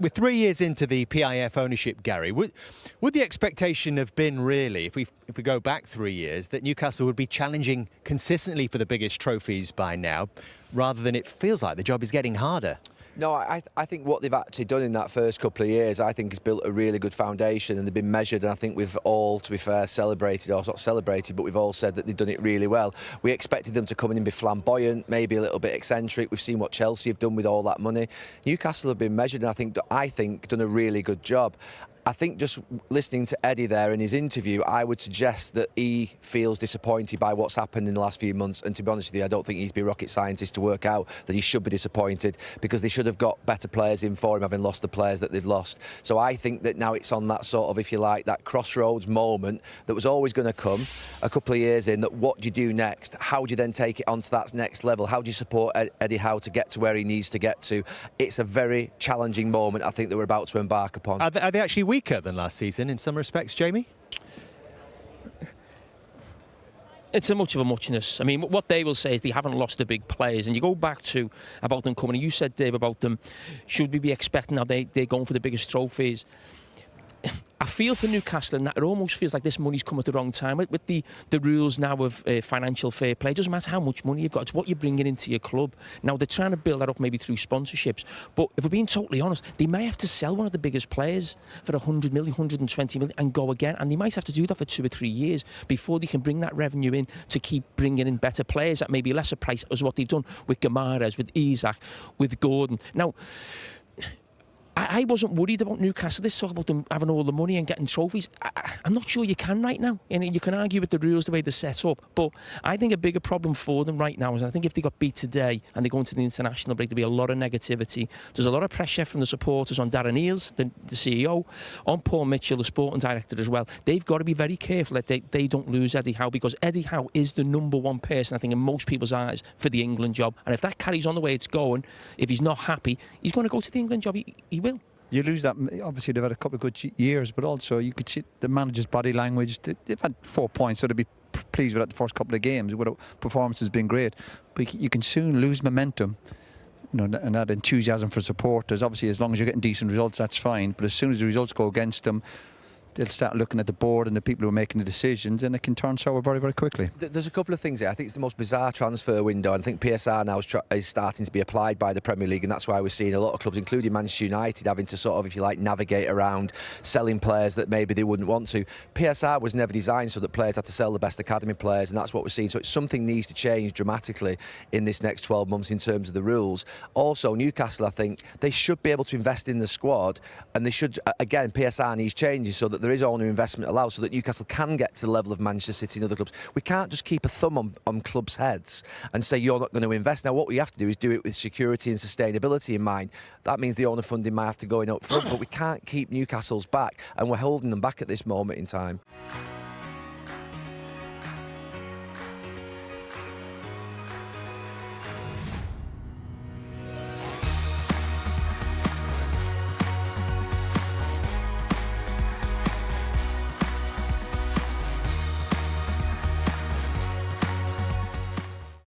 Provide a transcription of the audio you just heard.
We're 3 years into the PIF ownership, Gary. Would the expectation have been really, if we go back 3 years, that Newcastle would be challenging consistently for the biggest trophies by now, rather than it feels like the job is getting harder? No, I think what they've actually done in that first couple of years, I think, has built a really good foundation, and they've been measured, and I think we've all, to be fair, celebrated, or not celebrated, but we've all said that they've done it really well. We expected them to come in and be flamboyant, maybe a little bit eccentric. We've seen what Chelsea have done with all that money. Newcastle have been measured, and I think done a really good job. I think just listening to Eddie there in his interview, I would suggest that he feels disappointed by what's happened in the last few months. And to be honest with you, I don't think he'd be a rocket scientist to work out that he should be disappointed, because they should have got better players in for him, having lost the players that they've lost. So I think that now it's on that sort of, if you like, that crossroads moment that was always going to come a couple of years in, that what do you do next? How do you then take it on to that next level? How do you support Eddie Howe to get to where he needs to get to? It's a very challenging moment, I think, that we're about to embark upon. Are they actually weaker than last season in some respects, Jamie? It's a much of a muchness. I mean, what they will say is they haven't lost the big players. And you go back to about them coming, and you said, Dave, about them, should we be expecting now they're going for the biggest trophies? I feel for Newcastle, and that it almost feels like this money's come at the wrong time. With the rules now of financial fair play, it doesn't matter how much money you've got, it's what you're bringing into your club. Now, they're trying to build that up maybe through sponsorships, but if we're being totally honest, they may have to sell one of the biggest players for 100 million, 120 million and go again, and they might have to do that for 2 or 3 years before they can bring that revenue in to keep bringing in better players at maybe lesser price, as what they've done with Gamares, with Isak, with Gordon. Now, I wasn't worried about Newcastle. Let's talk about them having all the money and getting trophies. I'm not sure you can right now. And you can argue with the rules the way they're set up. But I think a bigger problem for them right now is, I think if they got beat today and they go into the international break, there'll be a lot of negativity. There's a lot of pressure from the supporters on Darren Eales, the CEO, on Paul Mitchell, the sporting director as well. They've got to be very careful that they don't lose Eddie Howe, because Eddie Howe is the #1 person, I think, in most people's eyes for the England job. And if that carries on the way it's going, if he's not happy, he's going to go to the England job. He will. You lose that. Obviously, they've had a couple of good years, but also you could see the manager's body language. They've had 4 points, so they'd be pleased with that the first couple of games. Performance has been great, but you can soon lose momentum. You know, and that enthusiasm for supporters. Obviously, as long as you're getting decent results, that's fine. But as soon as the results go against them, they'll start looking at the board and the people who are making the decisions, and it can turn sour very, very quickly. There's a couple of things here. I think it's the most bizarre transfer window, and I think PSR now is starting to be applied by the Premier League, and that's why we're seeing a lot of clubs, including Manchester United, having to sort of, if you like, navigate around selling players that maybe they wouldn't want to. PSR was never designed so that players had to sell the best academy players, and that's what we're seeing. So something needs to change dramatically in this next 12 months in terms of the rules. Also, Newcastle, I think, they should be able to invest in the squad, and they should, again, PSR needs changes so that there is owner investment allowed, so that Newcastle can get to the level of Manchester City and other clubs. We can't just keep a thumb on clubs' heads and say you're not going to invest. Now, what we have to do is do it with security and sustainability in mind. That means the owner funding might have to go in up front, but we can't keep Newcastle's back, and we're holding them back at this moment in time.